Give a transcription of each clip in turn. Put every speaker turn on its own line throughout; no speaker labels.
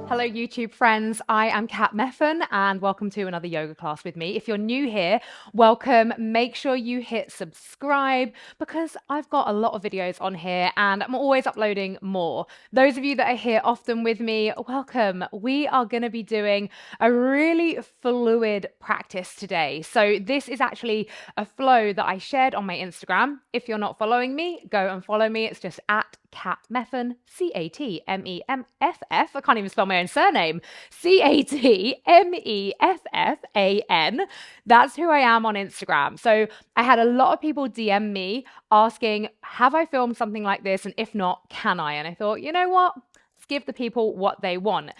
Hello, YouTube friends. I am Kat Meffan, and welcome to another yoga class with me. If you're new here, welcome. Make sure you hit subscribe because I've got a lot of videos on here and I'm always uploading more. Those of you that are here often with me, welcome. We are going to be doing a really fluid practice today. So this is actually a flow that I shared on my Instagram. If you're not following me, go and follow me. It's just at Kat Meffan, Catmemff. I can't even spell my own surname. Catmeffan. That's who I am on Instagram. So I had a lot of people DM me asking, have I filmed something like this? And if not, can I? And I thought, you know what? Let's give the people what they want.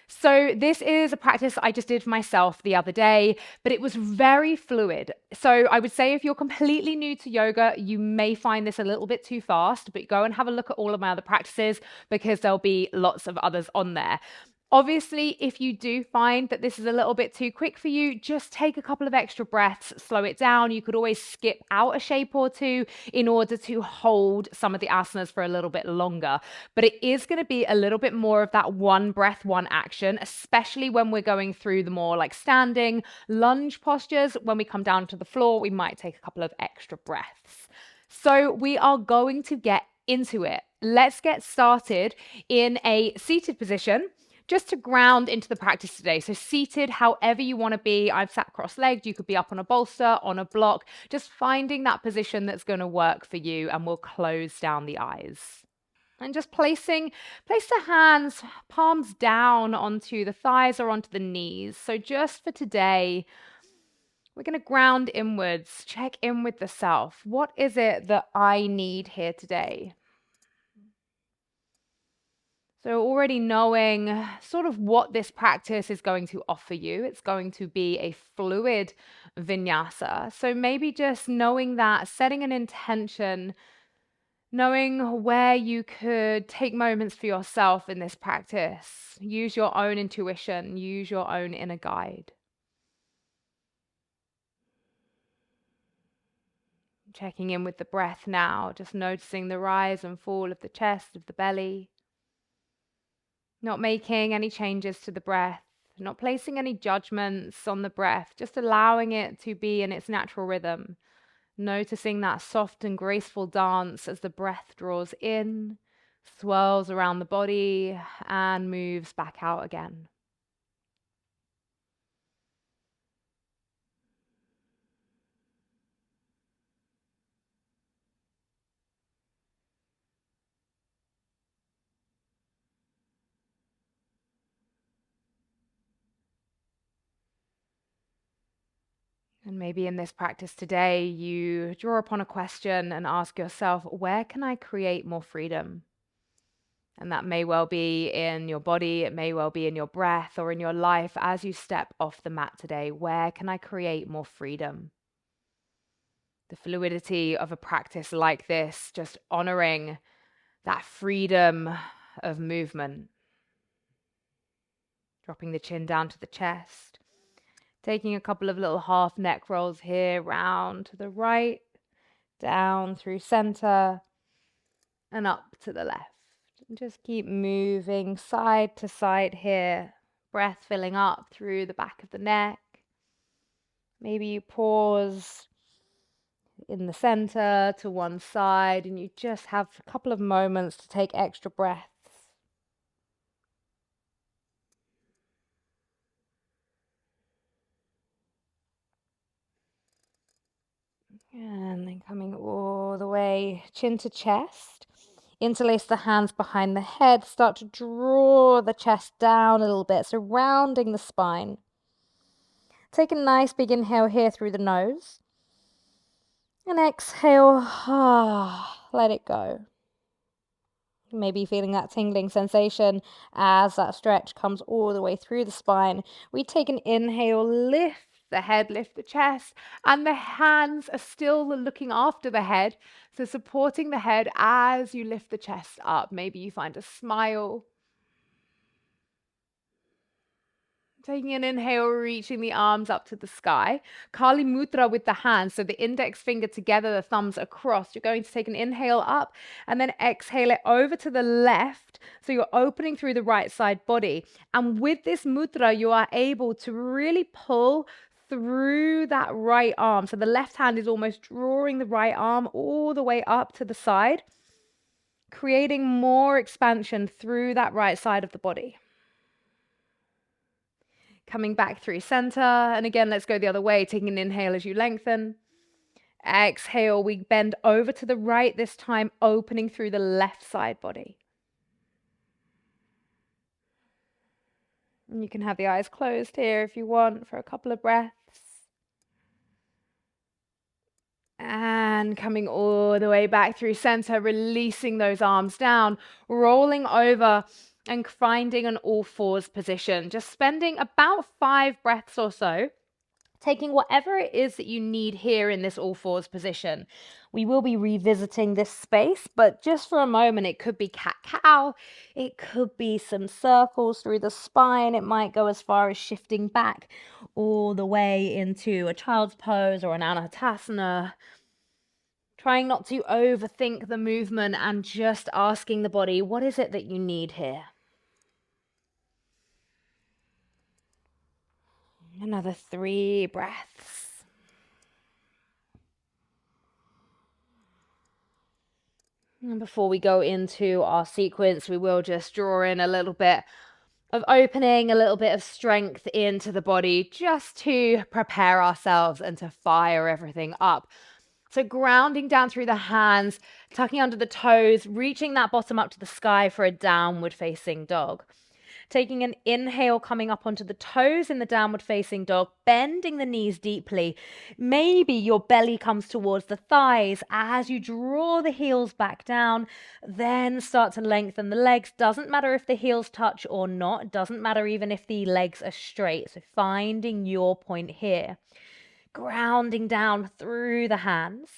So this is a practice I just did for myself the other day, but it was very fluid. So I would say if you're completely new to yoga, you may find this a little bit too fast, but go and have a look at all of my other practices because there'll be lots of others on there. Obviously, if you do find that this is a little bit too quick for you, just take a couple of extra breaths, slow it down. You could always skip out a shape or two in order to hold some of the asanas for a little bit longer. But it is going to be a little bit more of that one breath, one action, especially when we're going through the more like standing lunge postures. When we come down to the floor, we might take a couple of extra breaths. So we are going to get into it. Let's get started in a seated position, just to ground into the practice today. So seated, however you want to be. I've sat cross-legged. You could be up on a bolster, on a block, just finding that position that's going to work for you, and we'll close down the eyes. And just place the hands, palms down onto the thighs or onto the knees. So just for today, we're going to ground inwards, check in with the self. What is it that I need here today? So already knowing sort of what this practice is going to offer you, it's going to be a fluid vinyasa. So maybe just knowing that, setting an intention, knowing where you could take moments for yourself in this practice. Use your own intuition, use your own inner guide. Checking in with the breath now, just noticing the rise and fall of the chest, of the belly. Not making any changes to the breath, not placing any judgments on the breath, just allowing it to be in its natural rhythm. Noticing that soft and graceful dance as the breath draws in, swirls around the body, and moves back out again. And maybe in this practice today, you draw upon a question and ask yourself, where can I create more freedom? And that may well be in your body, it may well be in your breath or in your life as you step off the mat today. Where can I create more freedom? The fluidity of a practice like this, just honoring that freedom of movement. Dropping the chin down to the chest. Taking a couple of little half neck rolls here, round to the right, down through center, and up to the left. And just keep moving side to side here. Breath filling up through the back of the neck. Maybe you pause in the center to one side and you just have a couple of moments to take extra breaths. And then coming all the way chin to chest. Interlace the hands behind the head. Start to draw the chest down a little bit, surrounding the spine. Take a nice big inhale here through the nose. And exhale, let it go. Maybe feeling that tingling sensation as that stretch comes all the way through the spine. We take an inhale, lift the head, lift the chest, and the hands are still looking after the head. So supporting the head as you lift the chest up. Maybe you find a smile. Taking an inhale, reaching the arms up to the sky. Kali Mudra with the hands, so the index finger together, the thumbs across. You're going to take an inhale up and then exhale it over to the left. So you're opening through the right side body. And with this mudra, you are able to really pull through that right arm. So the left hand is almost drawing the right arm all the way up to the side, creating more expansion through that right side of the body. Coming back through center. And again, let's go the other way, taking an inhale as you lengthen. Exhale, we bend over to the right this time, opening through the left side body. And you can have the eyes closed here if you want for a couple of breaths. And coming all the way back through center, releasing those arms down, rolling over and finding an all fours position. Just spending about 5 breaths or so, taking whatever it is that you need here in this all fours position. We will be revisiting this space, but just for a moment, it could be cat-cow. It could be some circles through the spine. It might go as far as shifting back all the way into a child's pose or an anatasana. Trying not to overthink the movement and just asking the body, what is it that you need here? Another 3 breaths. And before we go into our sequence, we will just draw in a little bit of opening, a little bit of strength into the body, just to prepare ourselves and to fire everything up. So grounding down through the hands, tucking under the toes, reaching that bottom up to the sky for a downward facing dog. Taking an inhale, coming up onto the toes in the downward facing dog, bending the knees deeply. Maybe your belly comes towards the thighs as you draw the heels back down, then start to lengthen the legs. Doesn't matter if the heels touch or not. Doesn't matter even if the legs are straight. So finding your point here. Grounding down through the hands.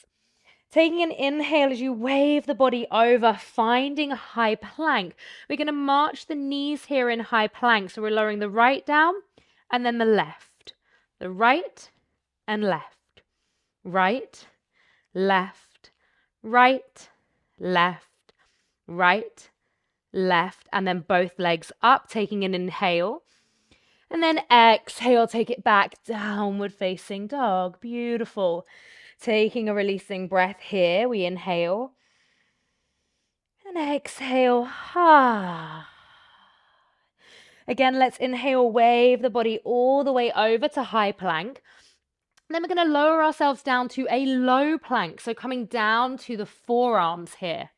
Taking an inhale as you wave the body over, finding a high plank. We're going to march the knees here in high plank. So we're lowering the right down and then the left. The right and left. Right, left, right, left, right, left. And then both legs up, taking an inhale. And then exhale, take it back, downward facing dog. Beautiful. Taking a releasing breath here, we inhale. And exhale. Again, let's inhale, wave the body all the way over to high plank. And then we're going to lower ourselves down to a low plank. So coming down to the forearms here.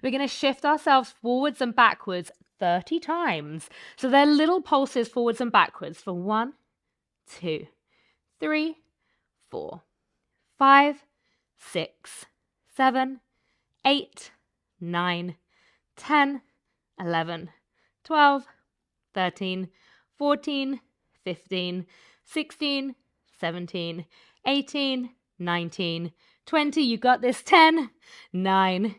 We're going to shift ourselves forwards and backwards 30 times. So they're little pulses forwards and backwards for 1, 2, 3, 4, 5, 6, 7, 8, 9, 10, 11, 12, 13, 14, 15, 16, 17, 18, 19, 20. You got this. 10, 9,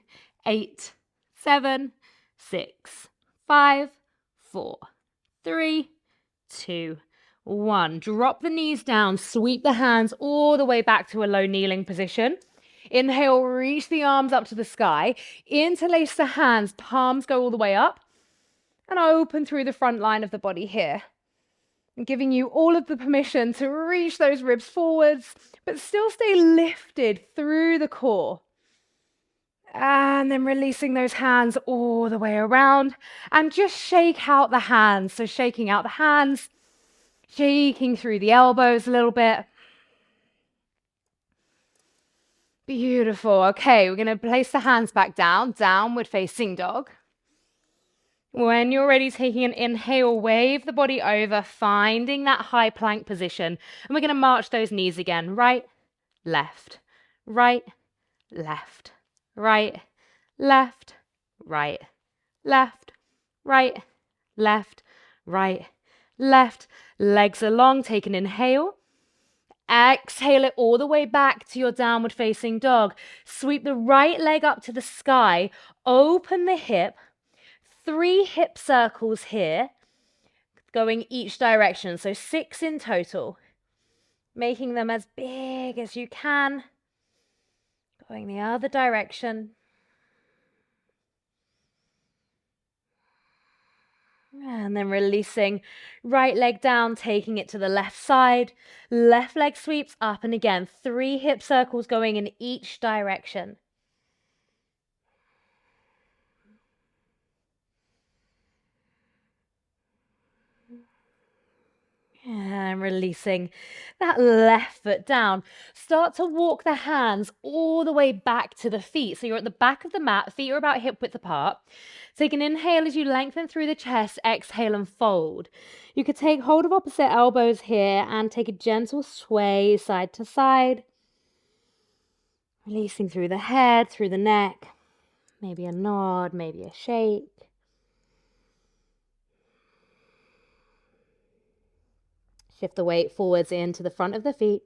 8, 7, 6, 5, 4, 3, 2, 1. Drop the knees down, sweep the hands all the way back to a low kneeling position. Inhale, reach the arms up to the sky. Interlace the hands, palms go all the way up. And open through the front line of the body here. And giving you all of the permission to reach those ribs forwards, but still stay lifted through the core. And then releasing those hands all the way around. And just shake out the hands. So shaking out the hands. Shaking through the elbows a little bit. Beautiful. Okay, we're going to place the hands back down, downward facing dog. When you're ready, taking an inhale, wave the body over, finding that high plank position. And we're going to march those knees again. Right, left, right, left, right, left, right, left, right, left, right, left. Legs are long, take an inhale. Exhale it all the way back to your downward facing dog. Sweep the right leg up to the sky. Open the hip. 3 hip circles here. going each direction. So 6 in total, making them as big as you can, going the other direction. And then releasing, right leg down, taking it to the left side. Left leg sweeps up, and again, 3 hip circles going in each direction. And releasing that left foot down. Start to walk the hands all the way back to the feet. So you're at the back of the mat, feet are about hip width apart. Take an inhale as you lengthen through the chest, exhale and fold. You could take hold of opposite elbows here and take a gentle sway side to side. Releasing through the head, through the neck. Maybe a nod, maybe a shake. Shift the weight forwards into the front of the feet.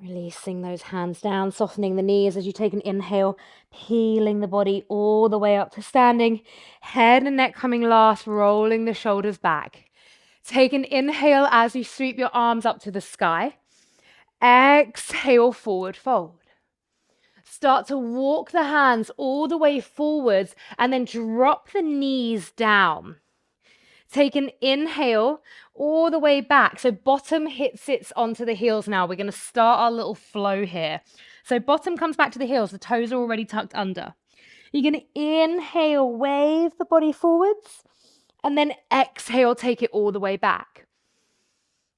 Releasing those hands down, softening the knees as you take an inhale, peeling the body all the way up to standing. Head and neck coming last, rolling the shoulders back. Take an inhale as you sweep your arms up to the sky. Exhale, forward fold. Start to walk the hands all the way forwards and then drop the knees down. Take an inhale all the way back. So bottom hip sits onto the heels now. We're going to start our little flow here. So bottom comes back to the heels. The toes are already tucked under. You're going to inhale, wave the body forwards, and then exhale, take it all the way back.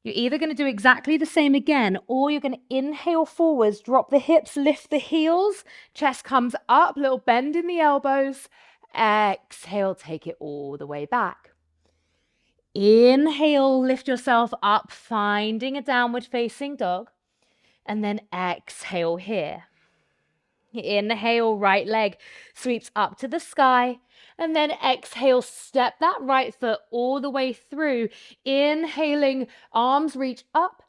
You're either going to do exactly the same again, or you're going to inhale forwards, drop the hips, lift the heels, chest comes up, little bend in the elbows. Exhale, take it all the way back. Inhale, lift yourself up, finding a downward facing dog. And then exhale here. Inhale, right leg sweeps up to the sky. And then exhale, step that right foot all the way through. Inhaling, arms reach up.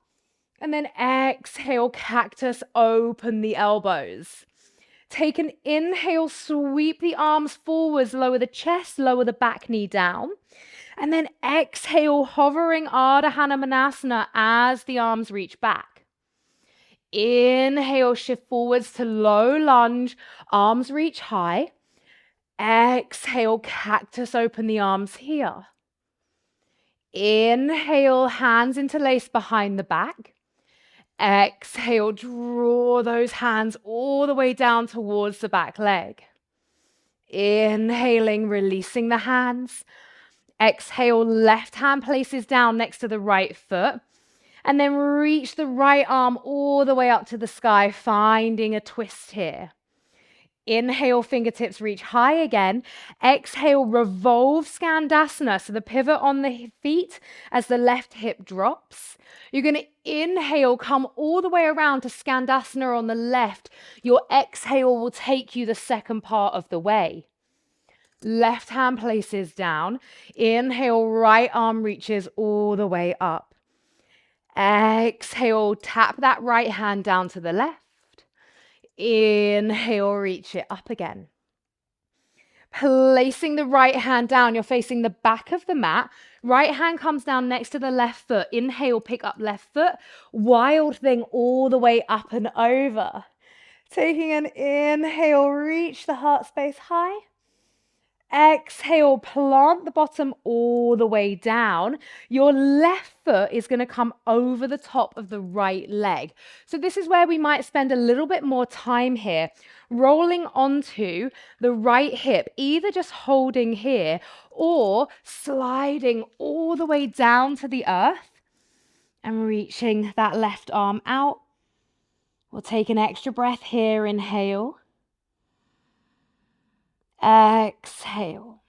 And then exhale, cactus, open the elbows. Take an inhale, sweep the arms forwards, lower the chest, lower the back knee down. And then exhale, hovering Ardha Hanumanasana as the arms reach back. Inhale, shift forwards to low lunge, arms reach high. Exhale, cactus, open the arms here. Inhale, hands interlace behind the back. Exhale, draw those hands all the way down towards the back leg. Inhaling, releasing the hands. Exhale, left hand places down next to the right foot. And then reach the right arm all the way up to the sky, finding a twist here. Inhale, fingertips reach high again. Exhale, revolve Skandasana. So the pivot on the feet as the left hip drops. You're going to inhale, come all the way around to Skandasana on the left. Your exhale will take you the second part of the way. Left hand places down. Inhale, right arm reaches all the way up. Exhale, tap that right hand down to the left. Inhale, reach it up again. Placing the right hand down, you're facing the back of the mat. Right hand comes down next to the left foot. Inhale, pick up left foot. Wild thing all the way up and over. Taking an inhale, reach the heart space high. Exhale, plant the bottom all the way down. Your left foot is going to come over the top of the right leg. So this is where we might spend a little bit more time here, rolling onto the right hip, either just holding here or sliding all the way down to the earth and reaching that left arm out. We'll take an extra breath here. Inhale. Exhale.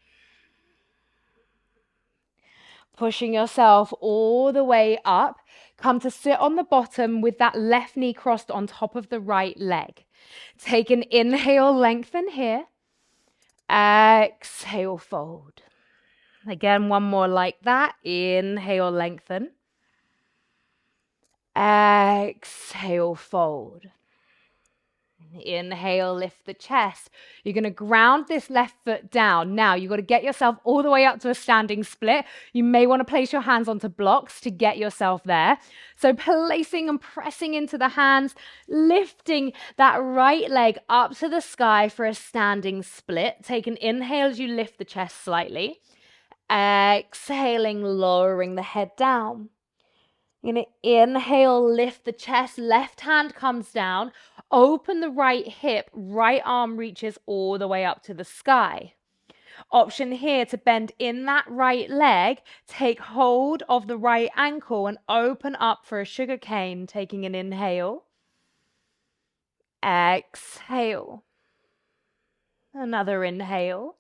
Pushing yourself all the way up. Come to sit on the bottom with that left knee crossed on top of the right leg. Take an inhale, lengthen here. Exhale, fold. Again, one more like that. Inhale, lengthen. Exhale, fold. Inhale, lift the chest. You're going to ground this left foot down. Now, you've got to get yourself all the way up to a standing split. You may want to place your hands onto blocks to get yourself there. So placing and pressing into the hands, lifting that right leg up to the sky for a standing split. Take an inhale as you lift the chest slightly. Exhaling, lowering the head down. You're going to inhale, lift the chest, left hand comes down, open the right hip, right arm reaches all the way up to the sky. Option here to bend in that right leg, take hold of the right ankle and open up for a sugar cane, taking an inhale. Exhale. Another inhale.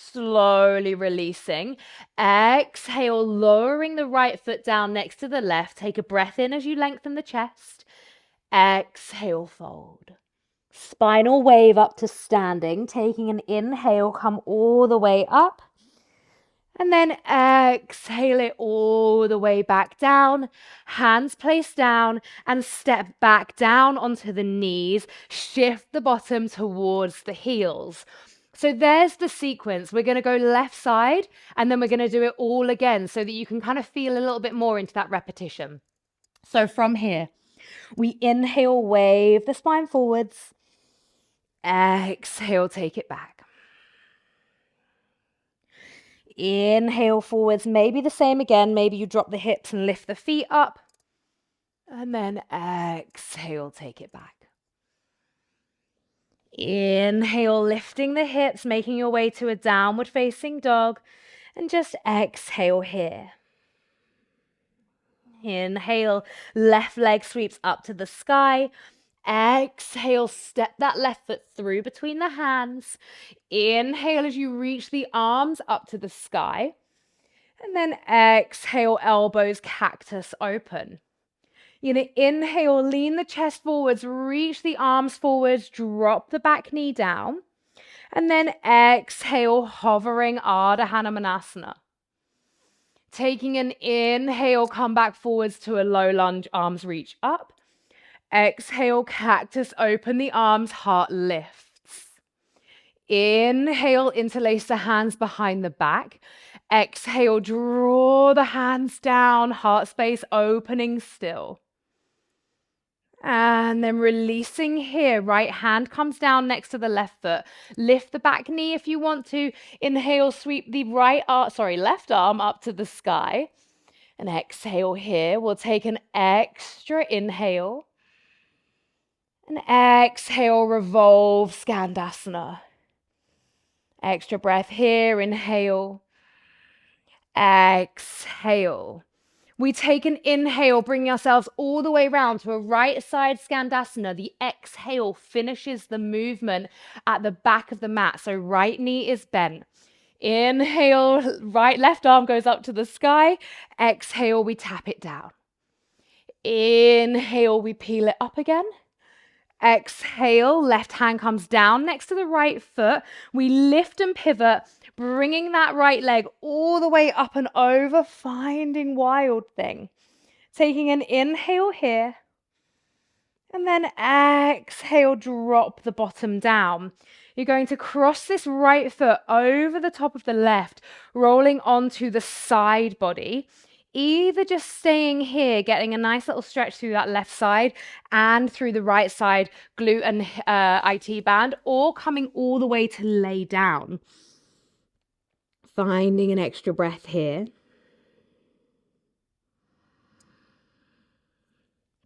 Slowly releasing. Exhale, lowering the right foot down next to the left. Take a breath in as you lengthen the chest. Exhale, fold. Spinal wave up to standing. Taking an inhale, come all the way up. And then exhale it all the way back down. Hands placed down and step back down onto the knees. Shift the bottom towards the heels. So there's the sequence. We're going to go left side and then we're going to do it all again so that you can kind of feel a little bit more into that repetition. So from here, we inhale, wave the spine forwards. Exhale, take it back. Inhale forwards, maybe the same again. Maybe you drop the hips and lift the feet up. And then exhale, take it back. Inhale, lifting the hips, making your way to a downward facing dog. And just exhale here. Inhale, left leg sweeps up to the sky. Exhale, step that left foot through between the hands. Inhale as you reach the arms up to the sky. And then exhale, elbows, cactus open. You're going to inhale, lean the chest forwards, reach the arms forwards, drop the back knee down. And then exhale, hovering Ardha Hanumanasana. Taking an inhale, come back forwards to a low lunge, arms reach up. Exhale, cactus open the arms, heart lifts. Inhale, interlace the hands behind the back. Exhale, draw the hands down, heart space opening still. And then releasing here, right hand comes down next to the left foot. Lift the back knee if you want to. Inhale, sweep the left arm up to the sky. And exhale here. We'll take an extra inhale. And exhale, revolve, Skandasana. Extra breath here, inhale. Exhale. We take an inhale, bringing ourselves all the way around to a right side Skandasana. The exhale finishes the movement at the back of the mat. So right knee is bent. Inhale, left arm goes up to the sky. Exhale, we tap it down. Inhale, we peel it up again. Exhale, left hand comes down next to the right foot. We lift and pivot, bringing that right leg all the way up and over, finding wild thing. Taking an inhale here. And then exhale, drop the bottom down. You're going to cross this right foot over the top of the left, rolling onto the side body. Either just staying here, getting a nice little stretch through that left side and through the right side glute and IT band, or coming all the way to lay down. Finding an extra breath here.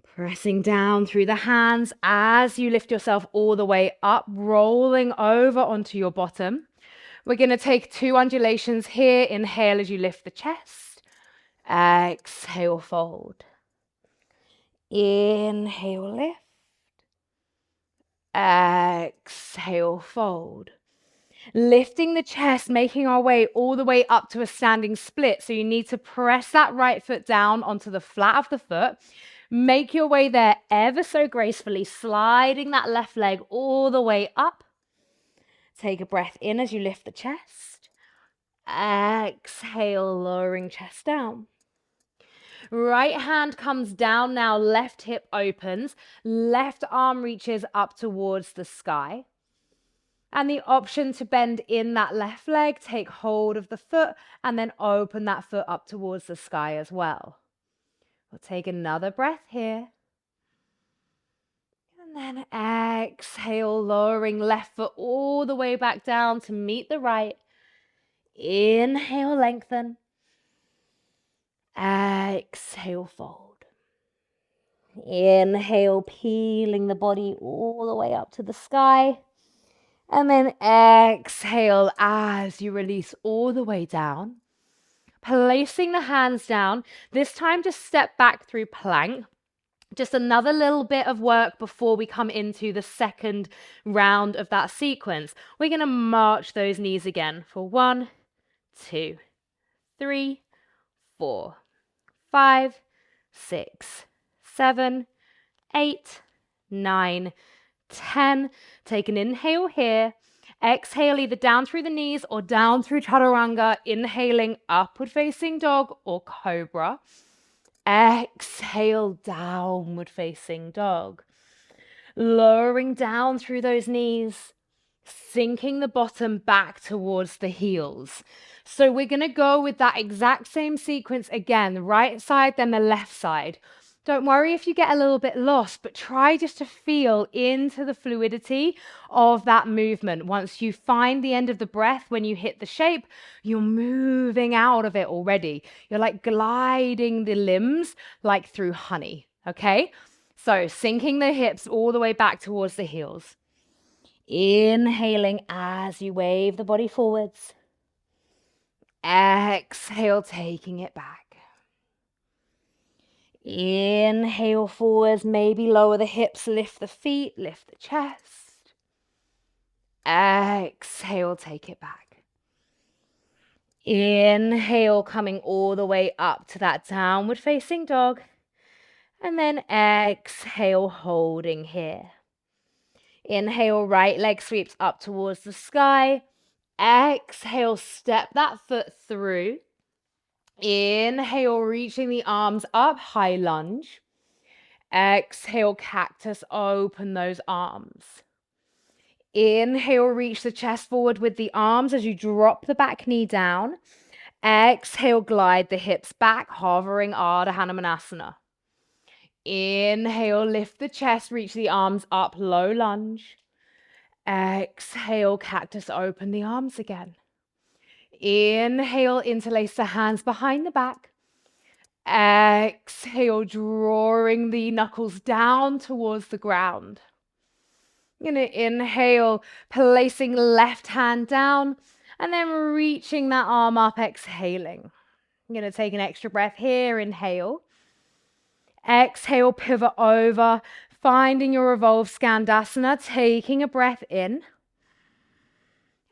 Pressing down through the hands as you lift yourself all the way up, rolling over onto your bottom. We're going to take 2 undulations here. Inhale as you lift the chest. Exhale, fold. Inhale, lift. Exhale, fold. Lifting the chest, making our way all the way up to a standing split. So you need to press that right foot down onto the flat of the foot. Make your way there ever so gracefully, sliding that left leg all the way up. Take a breath in as you lift the chest. Exhale, lowering chest down. Right hand comes down now, left hip opens, left arm reaches up towards the sky. And the option to bend in that left leg, take hold of the foot and then open that foot up towards the sky as well. We'll take another breath here. And then exhale, lowering left foot all the way back down to meet the right. Inhale, lengthen. Exhale, fold. Inhale, peeling the body all the way up to the sky. And then exhale as you release all the way down. Placing the hands down, this time just step back through plank. Just another little bit of work before we come into the second round of that sequence. We're going to march those knees again for 1, 2, 3, 4, 5, 6, 7, 8, 9, 10. Take an inhale here. Exhale either down through the knees or down through chaturanga. Inhaling upward facing dog or cobra. Exhale, downward facing dog. Lowering down through those knees, sinking the bottom back towards the heels. So we're going to go with that exact same sequence again, the right side, then the left side. Don't worry if you get a little bit lost, but try just to feel into the fluidity of that movement. Once you find the end of the breath, when you hit the shape, you're moving out of it already. You're like gliding the limbs like through honey, okay? So sinking the hips all the way back towards the heels. Inhaling as you wave the body forwards. Exhale, taking it back. Inhale forwards, maybe lower the hips, lift the feet, lift the chest. Exhale, take it back. Inhale, coming all the way up to that downward facing dog. And then exhale, holding here. Inhale, right leg sweeps up towards the sky. Exhale, step that foot through. Inhale, reaching the arms up, high lunge. Exhale, cactus, open those arms. Inhale, reach the chest forward with the arms as you drop the back knee down. Exhale, glide the hips back, hovering Ardha Hanumanasana. Inhale, lift the chest, reach the arms up, low lunge. Exhale, cactus, open the arms again. Inhale, interlace the hands behind the back. Exhale, drawing the knuckles down towards the ground. You're going to inhale, placing left hand down, and then reaching that arm up, exhaling. I'm going to take an extra breath here, inhale. Exhale, pivot over, finding your revolved Skandasana, taking a breath in.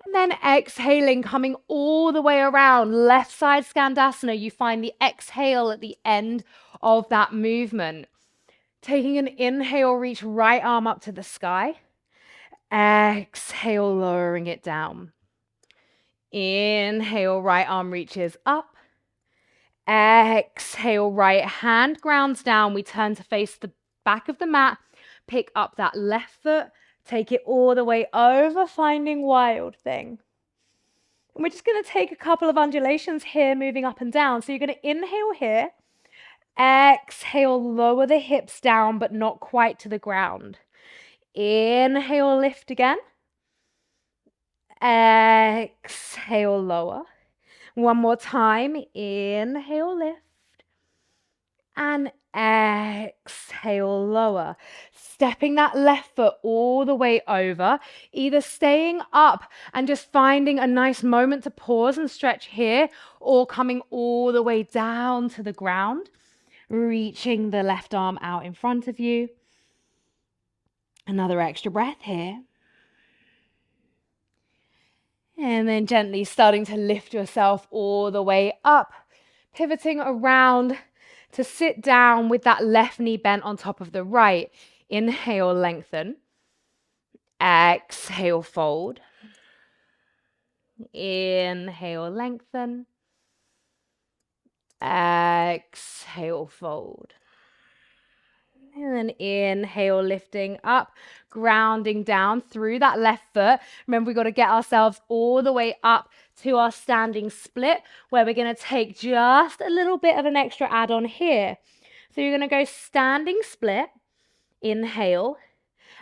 And then exhaling, coming all the way around, left side Skandasana. You find the exhale at the end of that movement. Taking an inhale, reach right arm up to the sky. Exhale, lowering it down. Inhale, right arm reaches up. Exhale, right hand grounds down. We turn to face the back of the mat. Pick up that left foot. Take it all the way over, finding wild thing. And we're just going to take a couple of undulations here, moving up and down. So you're going to inhale here. Exhale, lower the hips down, but not quite to the ground. Inhale, lift again. Exhale, lower. One more time. Inhale, lift. And exhale, lower. Stepping that left foot all the way over, either staying up and just finding a nice moment to pause and stretch here, or coming all the way down to the ground, reaching the left arm out in front of you. Another extra breath here. And then gently starting to lift yourself all the way up, pivoting around to sit down with that left knee bent on top of the right. Inhale, lengthen. Exhale, fold. Inhale, lengthen. Exhale, fold. And then inhale, lifting up, grounding down through that left foot. Remember, we've got to get ourselves all the way up to our standing split, where we're going to take just a little bit of an extra add-on here. So you're going to go standing split, inhale,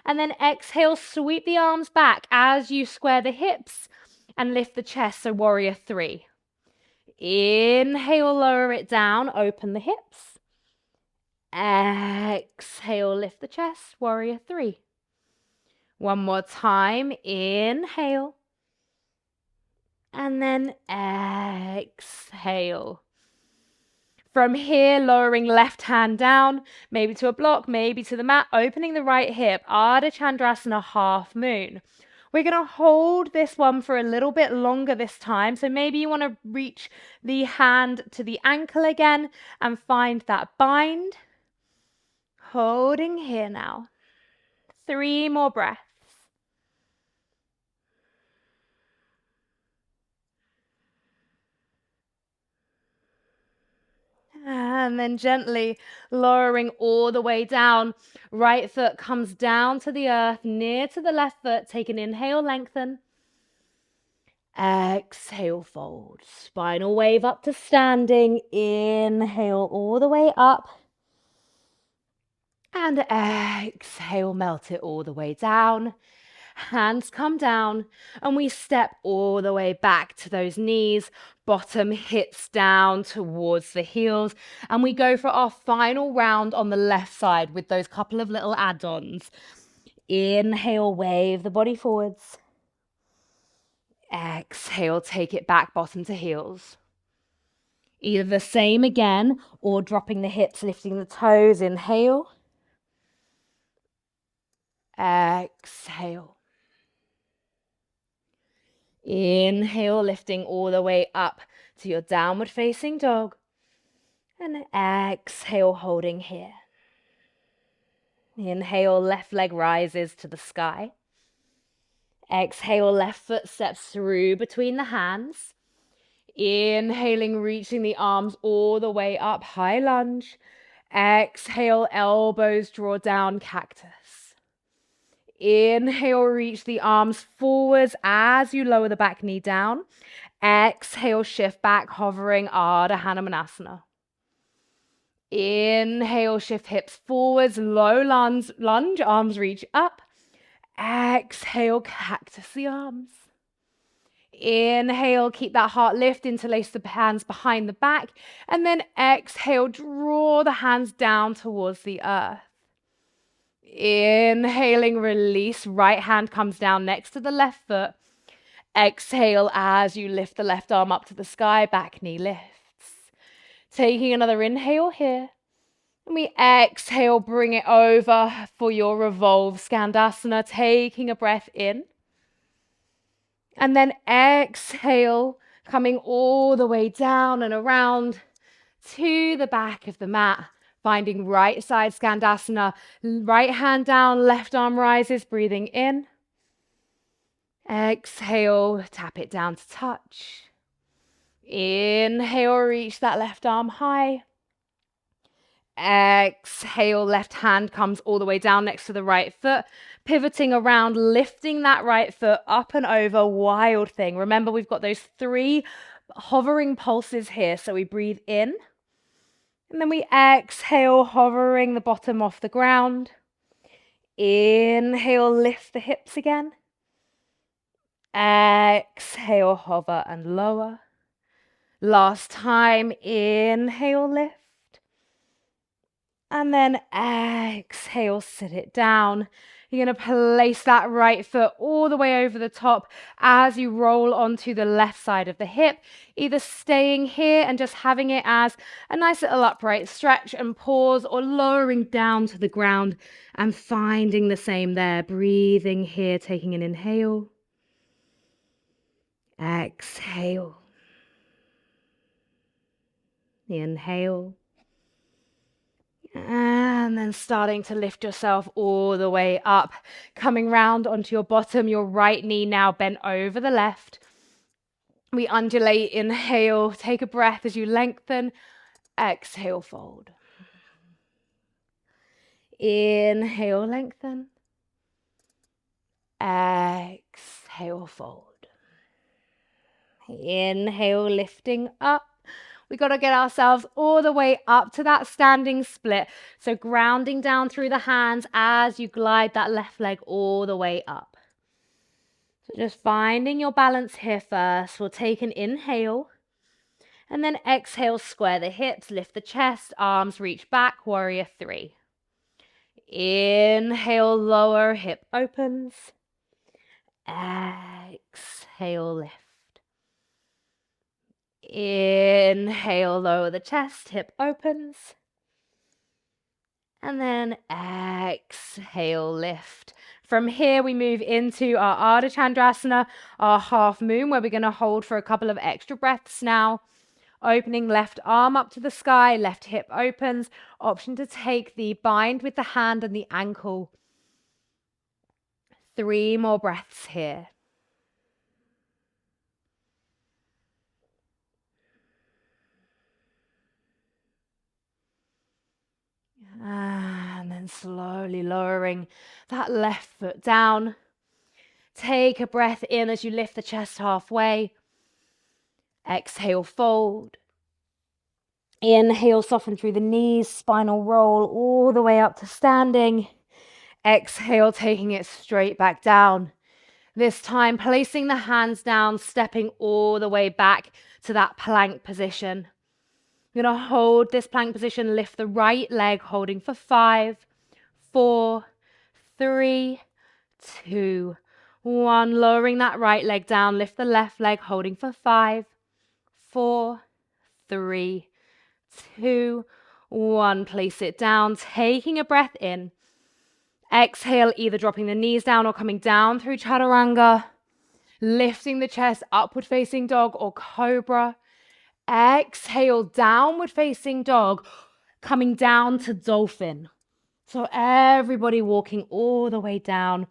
and then exhale, sweep the arms back as you square the hips and lift the chest, so warrior 3. Inhale, lower it down, open the hips. Exhale, lift the chest, warrior 3. One more time, inhale. And then exhale. From here, lowering left hand down, maybe to a block, maybe to the mat, opening the right hip, Ardha Chandrasana, half moon. We're going to hold this one for a little bit longer this time. So maybe you want to reach the hand to the ankle again and find that bind. Holding here now. 3 more breaths. And then gently lowering all the way down. Right foot comes down to the earth, near to the left foot. Take an inhale, lengthen. Exhale, fold. Spinal wave up to standing. Inhale all the way up. And exhale, melt it all the way down. Hands come down and we step all the way back to those knees. Bottom hits down towards the heels. And we go for our final round on the left side with those couple of little add-ons. Inhale, wave the body forwards. Exhale, take it back, bottom to heels. Either the same again or dropping the hips, lifting the toes. Inhale. Exhale. Inhale, lifting all the way up to your downward facing dog. And exhale, holding here. Inhale, left leg rises to the sky. Exhale, left foot steps through between the hands. Inhaling, reaching the arms all the way up, high lunge. Exhale, elbows draw down, cactus. Inhale, reach the arms forwards as you lower the back knee down. Exhale, shift back, hovering, Ardha Hanumanasana. Inhale, shift hips forwards, low lunge, arms reach up. Exhale, cactus the arms. Inhale, keep that heart lift, interlace the hands behind the back. And then exhale, draw the hands down towards the earth. Inhaling, release, right hand comes down next to the left foot. Exhale as you lift the left arm up to the sky, back knee lifts. Taking another inhale here. And we exhale, bring it over for your revolve Skandasana, taking a breath in. And then exhale, coming all the way down and around to the back of the mat. Finding right side Skandasana, right hand down, left arm rises, breathing in. Exhale, tap it down to touch. Inhale, reach that left arm high. Exhale, left hand comes all the way down next to the right foot, pivoting around, lifting that right foot up and over, wild thing. Remember, we've got those 3 hovering pulses here. So we breathe in, and then we exhale, hovering the bottom off the ground. Inhale, lift the hips again. Exhale, hover and lower. Last time, inhale, lift. And then exhale, sit it down. You're going to place that right foot all the way over the top as you roll onto the left side of the hip, either staying here and just having it as a nice little upright stretch and pause, or lowering down to the ground and finding the same there. Breathing here, taking an inhale. Exhale. Inhale. And then starting to lift yourself all the way up, coming round onto your bottom, your right knee now bent over the left. We undulate, inhale, take a breath as you lengthen. Exhale, fold. Inhale, lengthen. Exhale, fold. Inhale, lifting up. We got to get ourselves all the way up to that standing split. So grounding down through the hands as you glide that left leg all the way up. So just finding your balance here first. We'll take an inhale. And then exhale, square the hips, lift the chest, arms reach back, warrior 3. Inhale, lower, hip opens. Exhale, lift. Inhale, lower the chest, hip opens. And then exhale, lift. From here, we move into our Ardha Chandrasana, our half moon, where we're going to hold for a couple of extra breaths now. Opening left arm up to the sky, left hip opens. Option to take the bind with the hand and the ankle. 3 more breaths here. And then slowly lowering that left foot down. Take a breath in as you lift the chest halfway. Exhale, fold. Inhale, soften through the knees, spinal roll all the way up to standing. Exhale, taking it straight back down. This time, placing the hands down, stepping all the way back to that plank position. You're going to hold this plank position, lift the right leg, holding for 5, 4, 3, 2, 1. Lowering that right leg down, lift the left leg, holding for 5, 4, 3, 2, 1. Place it down, taking a breath in. Exhale, either dropping the knees down or coming down through chaturanga. Lifting the chest, upward facing dog or cobra. Exhale, downward facing dog, coming down to dolphin. So everybody walking all the way down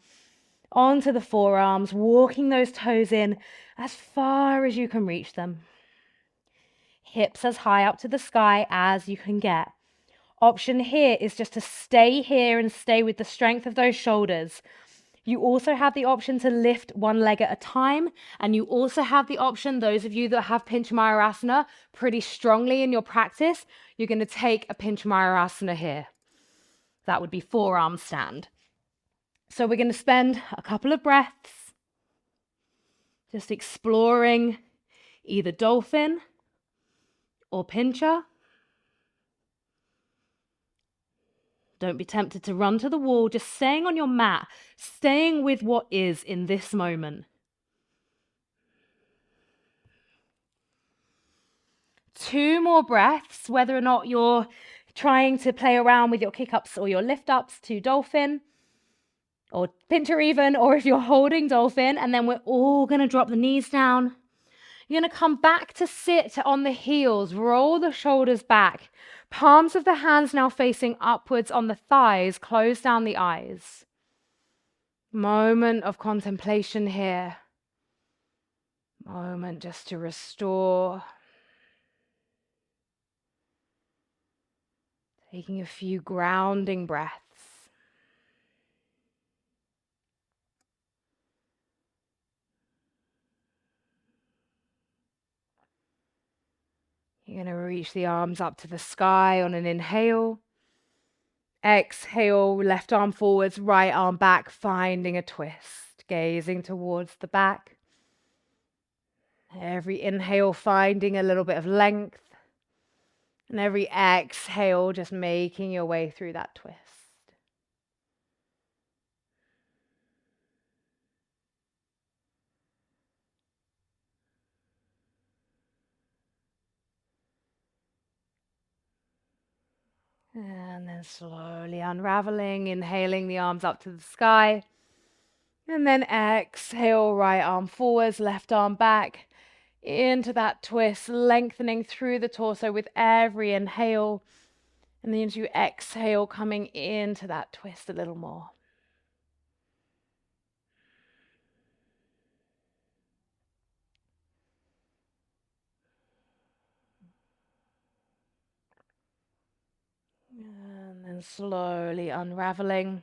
onto the forearms, walking those toes in as far as you can reach them. Hips as high up to the sky as you can get. Option here is just to stay here and stay with the strength of those shoulders. You also have the option to lift one leg at a time, and you also have the option, those of you that have Pincha Mayurasana pretty strongly in your practice, you're going to take a Pincha Mayurasana here. That would be forearm stand. So we're going to spend a couple of breaths just exploring either dolphin or pincha. Don't be tempted to run to the wall, just staying on your mat, staying with what is in this moment. 2 more breaths, whether or not you're trying to play around with your kick-ups or your lift-ups to dolphin, or pincha even, or if you're holding dolphin, and then we're all going to drop the knees down. You're going to come back to sit on the heels, roll the shoulders back. Palms of the hands now facing upwards on the thighs, close down the eyes. Moment of contemplation here. Moment just to restore. Taking a few grounding breaths. You're going to reach the arms up to the sky on an inhale. Exhale, left arm forwards, right arm back, finding a twist, gazing towards the back. Every inhale, finding a little bit of length. And every exhale, just making your way through that twist. And then slowly unraveling, inhaling the arms up to the sky. And then exhale, right arm forwards, left arm back into that twist, lengthening through the torso with every inhale. And then as you exhale, coming into that twist a little more. And slowly unraveling.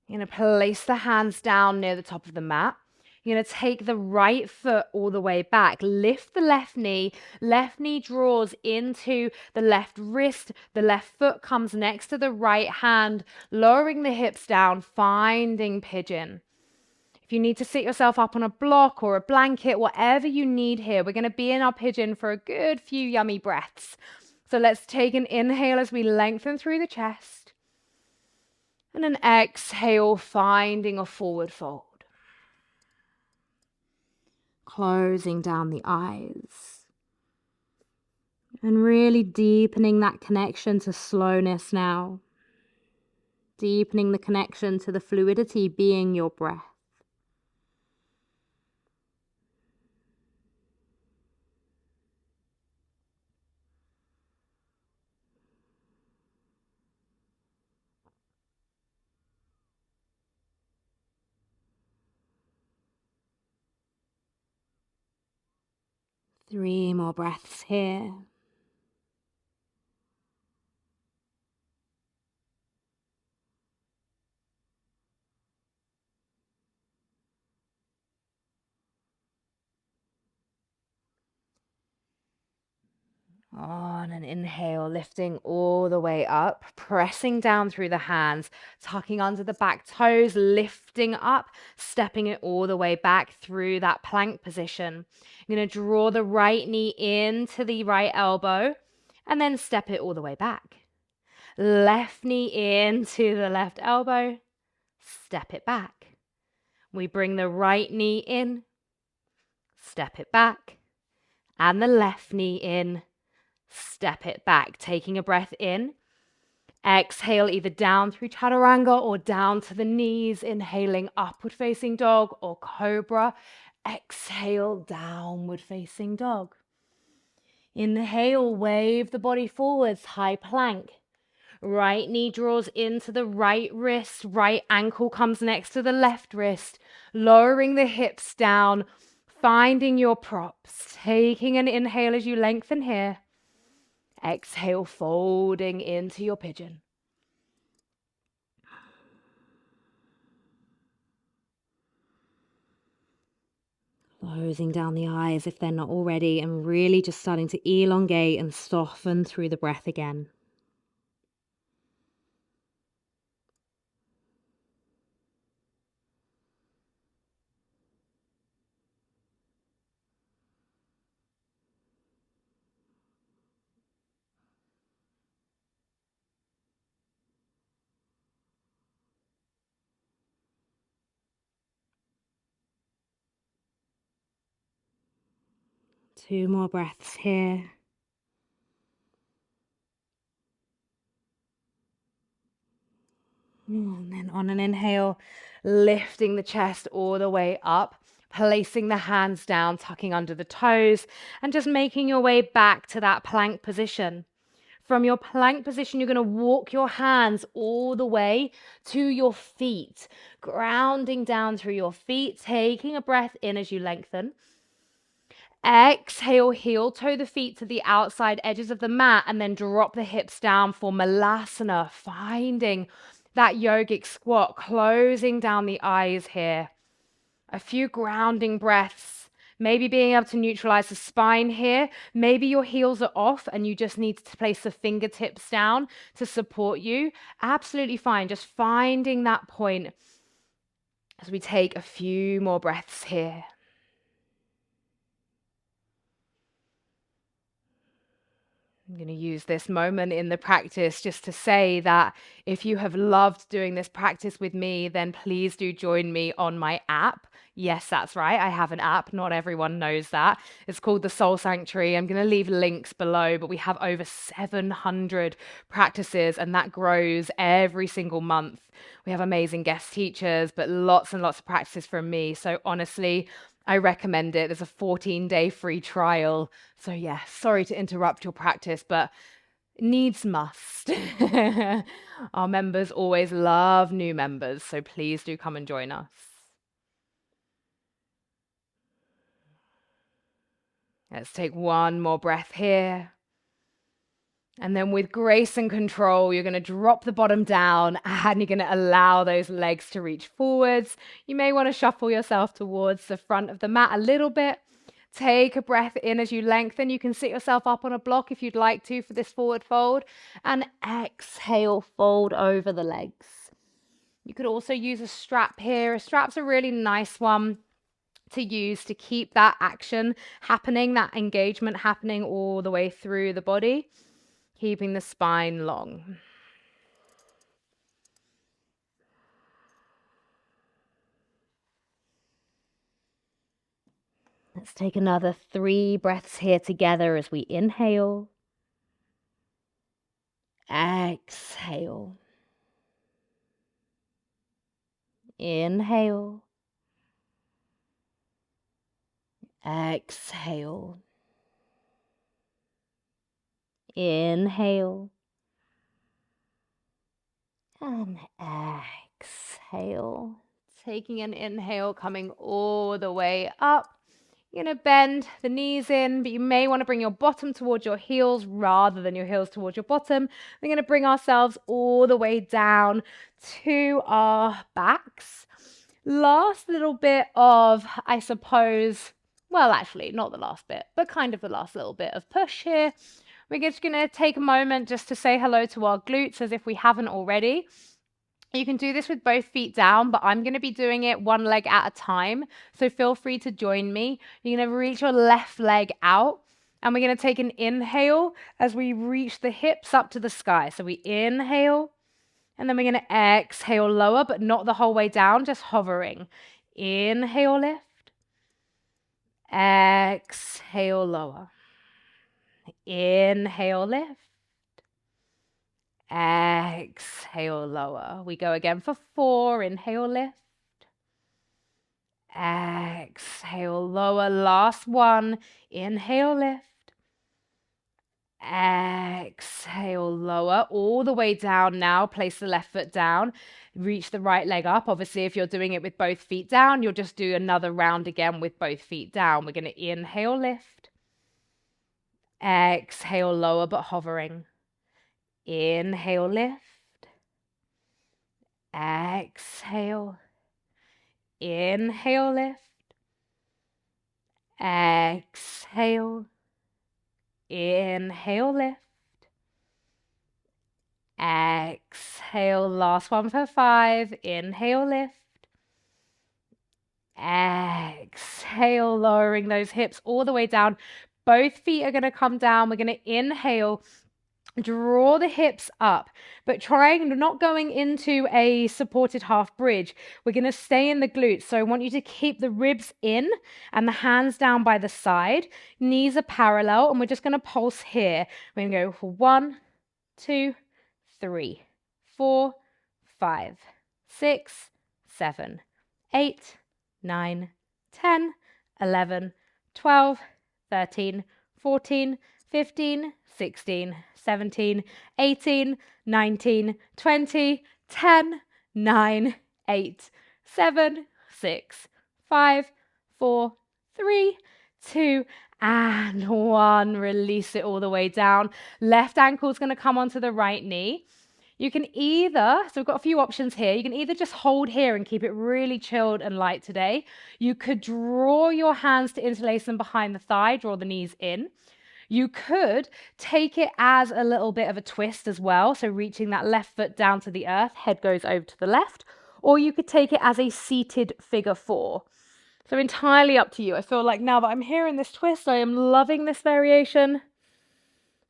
You're going to place the hands down near the top of the mat. You're going to take the right foot all the way back. Lift the left knee. Left knee draws into the left wrist. The left foot comes next to the right hand, lowering the hips down, finding pigeon. If you need to sit yourself up on a block or a blanket, whatever you need here, we're going to be in our pigeon for a good few yummy breaths. So let's take an inhale as we lengthen through the chest. And an exhale, finding a forward fold. Closing down the eyes. And really deepening that connection to slowness now. Deepening the connection to the fluidity being your breath. Three more breaths here. On an inhale, lifting all the way up, pressing down through the hands, tucking under the back toes, lifting up, stepping it all the way back through that plank position. You're going to draw the right knee into the right elbow and then step it all the way back. Left knee into the left elbow, step it back. We bring the right knee in, step it back, and the left knee in, step it back, taking a breath in. Exhale either down through chaturanga or down to the knees, inhaling upward facing dog or cobra. Exhale, downward facing dog. Inhale, wave the body forwards, high plank. Right knee draws into the right wrist, right ankle comes next to the left wrist, lowering the hips down, finding your props, taking an inhale as you lengthen here. Exhale, folding into your pigeon. Closing down the eyes if they're not already, and really just starting to elongate and soften through the breath again. Two more breaths here. And then on an inhale, lifting the chest all the way up, placing the hands down, tucking under the toes, and just making your way back to that plank position. From your plank position, you're going to walk your hands all the way to your feet, grounding down through your feet, taking a breath in as you lengthen. Exhale, heel toe the feet to the outside edges of the mat and then drop the hips down for Malasana, finding that yogic squat, closing down the eyes here. A few grounding breaths, maybe being able to neutralize the spine here. Maybe your heels are off and you just need to place the fingertips down to support you. Absolutely fine. Just finding that point as we take a few more breaths here. I'm going to use this moment in the practice just to say that if you have loved doing this practice with me, then please do join me on my app. Yes, that's right. I have an app. Not everyone knows that. It's called the Soul Sanctuary. I'm going to leave links below, but we have over 700 practices and that grows every single month. We have amazing guest teachers, but lots and lots of practices from me. So honestly, I recommend it. There's a 14-day free trial. So yeah, sorry to interrupt your practice, but needs must. Our members always love new members, so please do come and join us. Let's take one more breath here. And then with grace and control, you're going to drop the bottom down and you're going to allow those legs to reach forwards. You may want to shuffle yourself towards the front of the mat a little bit. Take a breath in as you lengthen. You can sit yourself up on a block if you'd like to for this forward fold. And exhale, fold over the legs. You could also use a strap here. A strap's a really nice one to use to keep that action happening, that engagement happening all the way through the body, keeping the spine long. Let's take another 3 breaths here together as we inhale, exhale, inhale, exhale, inhale, and exhale. Taking an inhale, coming all the way up. You're going to bend the knees in, but you may want to bring your bottom towards your heels rather than your heels towards your bottom. We're going to bring ourselves all the way down to our backs. Last little bit of, I suppose, well, actually, not the last bit, but kind of the last little bit of push here. We're just going to take a moment just to say hello to our glutes as if we haven't already. You can do this with both feet down, but I'm going to be doing it one leg at a time. So feel free to join me. You're going to reach your left leg out and we're going to take an inhale as we reach the hips up to the sky. So we inhale and then we're going to exhale lower, but not the whole way down, just hovering. Inhale, lift. Exhale, lower. Inhale, lift. Exhale, lower. We go again for 4. Inhale, lift. Exhale, lower. Last one. Inhale, lift. Exhale, lower. All the way down now. Place the left foot down. Reach the right leg up. Obviously, if you're doing it with both feet down, you'll just do another round again with both feet down. We're going to inhale, lift. Exhale, lower, but hovering. Inhale, lift. Exhale. Inhale, lift. Exhale. Inhale, lift. Exhale. Last one for 5. Inhale, lift. Exhale, lowering those hips all the way down. Both feet are going to come down. We're going to inhale. Draw the hips up, but not going into a supported half bridge. We're going to stay in the glutes. So I want you to keep the ribs in and the hands down by the side. Knees are parallel, and we're just going to pulse here. We're going to go for 1, 2, 3, 4, 5, 6, 7, 8, 9, 10, 11, 12, 13, 14, 15, 16, 17, 18, 19, 20, 10, 9, 8, 7, 6, 5, 4, 3, 2, and 1. Release it all the way down. Left ankle is going to come onto the right knee. You can either, so we've got a few options here. You can either just hold here and keep it really chilled and light today. You could draw your hands to interlace them behind the thigh, draw the knees in. You could take it as a little bit of a twist as well. So reaching that left foot down to the earth, head goes over to the left. Or you could take it as a seated figure 4. So entirely up to you. I feel like now that I'm here in this twist, I am loving this variation.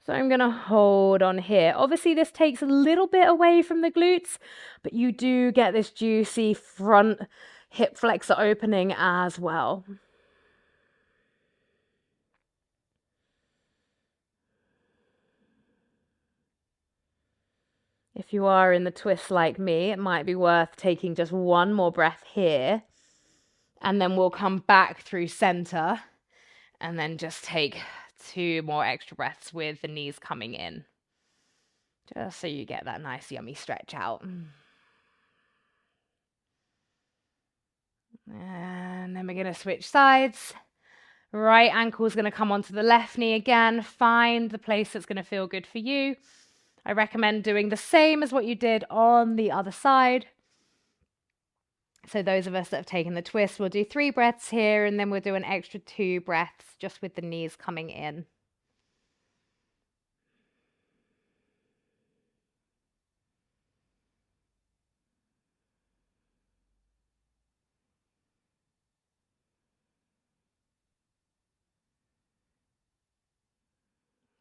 So I'm going to hold on here. Obviously, this takes a little bit away from the glutes, but you do get this juicy front hip flexor opening as well. If you are in the twist like me, it might be worth taking just one more breath here, and then we'll come back through center, and then just take 2 more extra breaths with the knees coming in, just so you get that nice yummy stretch out. And then we're going to switch sides. Right ankle is going to come onto the left knee again. Find the place that's going to feel good for you. I recommend doing the same as what you did on the other side. So those of us that have taken the twist, we'll do 3 breaths here, and then we'll do an extra 2 breaths just with the knees coming in.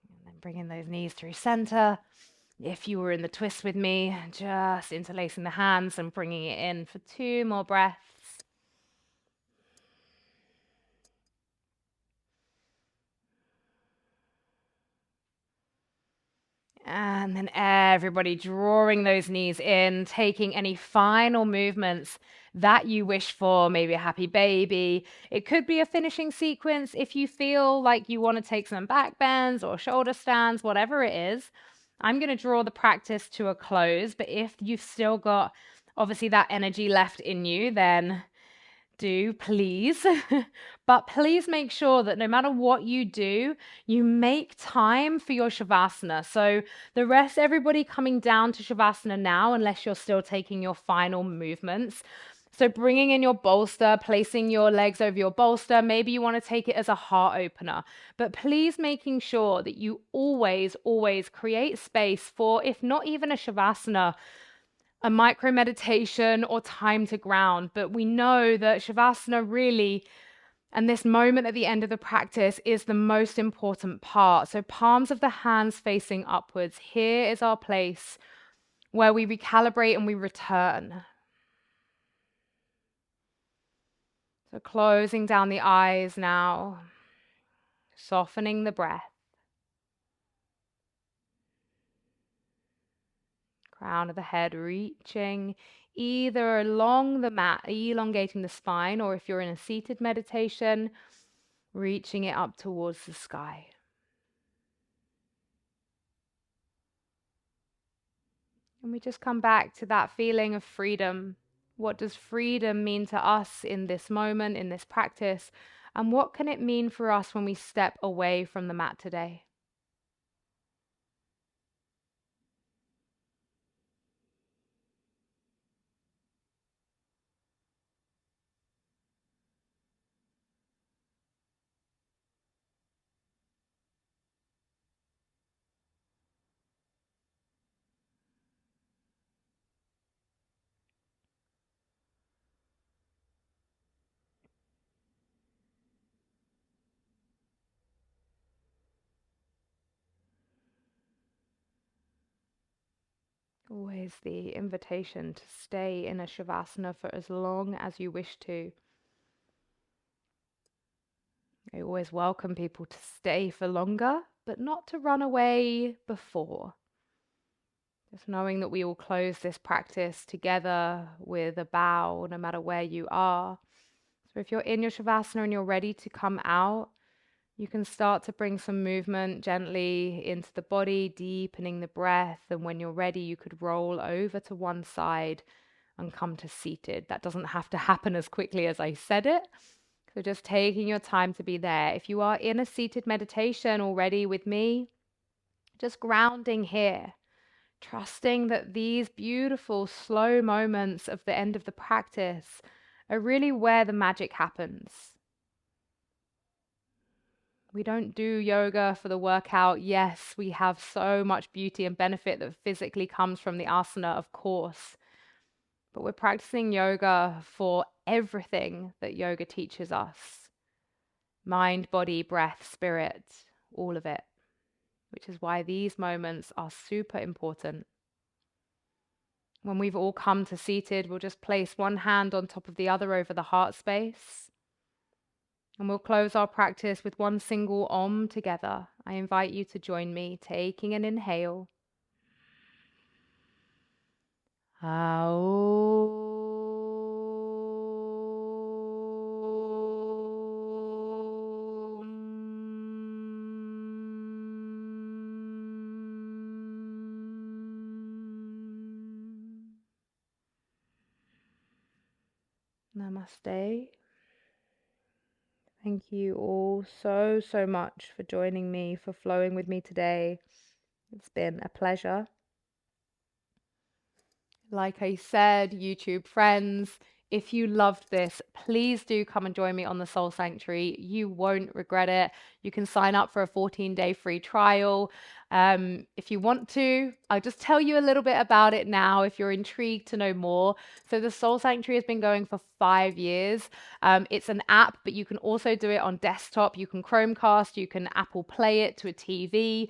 And then bringing those knees through center. If you were in the twist with me, just interlacing the hands and bringing it in for 2 more breaths. And then everybody drawing those knees in, taking any final movements that you wish for, maybe a happy baby. It could be a finishing sequence if you feel like you want to take some back bends or shoulder stands, whatever it is. I'm going to draw the practice to a close, but if you've still got obviously that energy left in you, then do please. But please make sure that no matter what you do, you make time for your Shavasana. So the rest, everybody coming down to Shavasana now, unless you're still taking your final movements. So bringing in your bolster, placing your legs over your bolster. Maybe you want to take it as a heart opener, but please making sure that you always, always create space for, if not even a Shavasana, a micro meditation or time to ground. But we know that Shavasana really, and this moment at the end of the practice, is the most important part. So palms of the hands facing upwards. Here is our place where we recalibrate and we return. So closing down the eyes now, softening the breath. Crown of the head reaching either along the mat, elongating the spine, or if you're in a seated meditation, reaching it up towards the sky. And we just come back to that feeling of freedom. What does freedom mean to us in this moment, in this practice? And what can it mean for us when we step away from the mat today? Always the invitation to stay in a Shavasana for as long as you wish to. I always welcome people to stay for longer, but not to run away before. Just knowing that we will close this practice together with a bow, no matter where you are. So if you're in your Shavasana and you're ready to come out, you can start to bring some movement gently into the body, deepening the breath. And when you're ready, you could roll over to one side and come to seated. That doesn't have to happen as quickly as I said it. So just taking your time to be there. If you are in a seated meditation already with me, just grounding here, trusting that these beautiful slow moments of the end of the practice are really where the magic happens. We don't do yoga for the workout. Yes, we have so much beauty and benefit that physically comes from the asana, of course. But we're practicing yoga for everything that yoga teaches us. Mind, body, breath, spirit, all of it. Which is why these moments are super important. When we've all come to seated, we'll just place one hand on top of the other over the heart space. And we'll close our practice with one single Om together. I invite you to join me, taking an inhale. Namaste. Thank you all so, so much for joining me, for flowing with me today. It's been a pleasure. Like I said, YouTube friends, if you loved this, please do come and join me on the Soul Sanctuary. You won't regret it. You can sign up for a 14-day free trial. If you want to, I'll just tell you a little bit about it now if you're intrigued to know more. So the Soul Sanctuary has been going for 5 years. It's an app, but you can also do it on desktop. You can Chromecast, you can Apple Play it to a TV.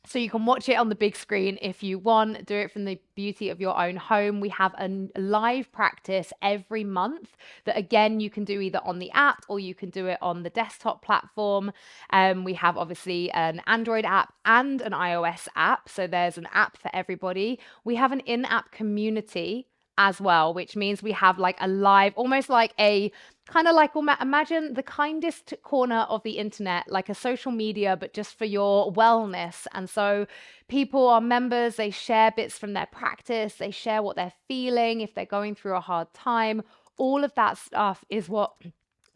So you can watch it on the big screen if you want, do it from the beauty of your own home. We have a live practice every month that, again, you can do either on the app or you can do it on the desktop platform. We have obviously an Android app and an iOS app. So there's an app for everybody. We have an in-app community as well, which means we have like a live, almost like a kind of like, imagine the kindest corner of the internet, like a social media, but just for your wellness. And so people are members, they share bits from their practice, they share what they're feeling, if they're going through a hard time. All of that stuff is what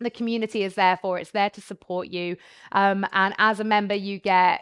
the community is there for. It's there to support you. And as a member, you get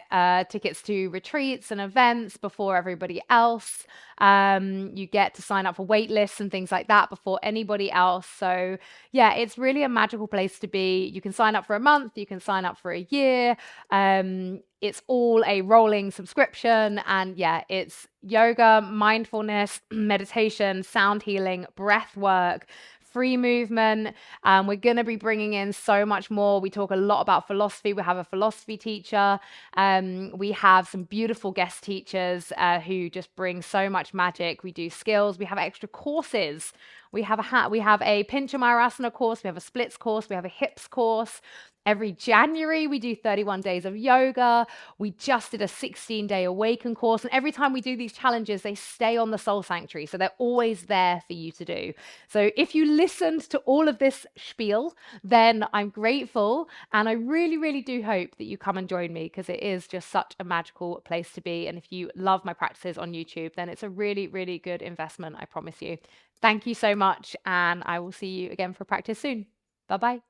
tickets to retreats and events before everybody else. You get to sign up for wait lists and things like that before anybody else. So yeah, it's really a magical place to be. You can sign up for a month, you can sign up for a year. It's all a rolling subscription. And yeah, it's yoga, mindfulness, meditation, sound healing, breath work, free movement. We're going to be bringing in so much more. We talk a lot about philosophy. We have a philosophy teacher. We have some beautiful guest teachers who just bring so much magic. We do skills. We have extra courses. We have a Pinchamayurasana course. We have a splits course. We have a hips course. Every January, we do 31 days of yoga. We just did a 16-day awaken course. And every time we do these challenges, they stay on the Soul Sanctuary. So they're always there for you to do. So if you listened to all of this spiel, then I'm grateful. And I really, really do hope that you come and join me, because it is just such a magical place to be. And if you love my practices on YouTube, then it's a really, really good investment, I promise you. Thank you so much. And I will see you again for practice soon. Bye-bye.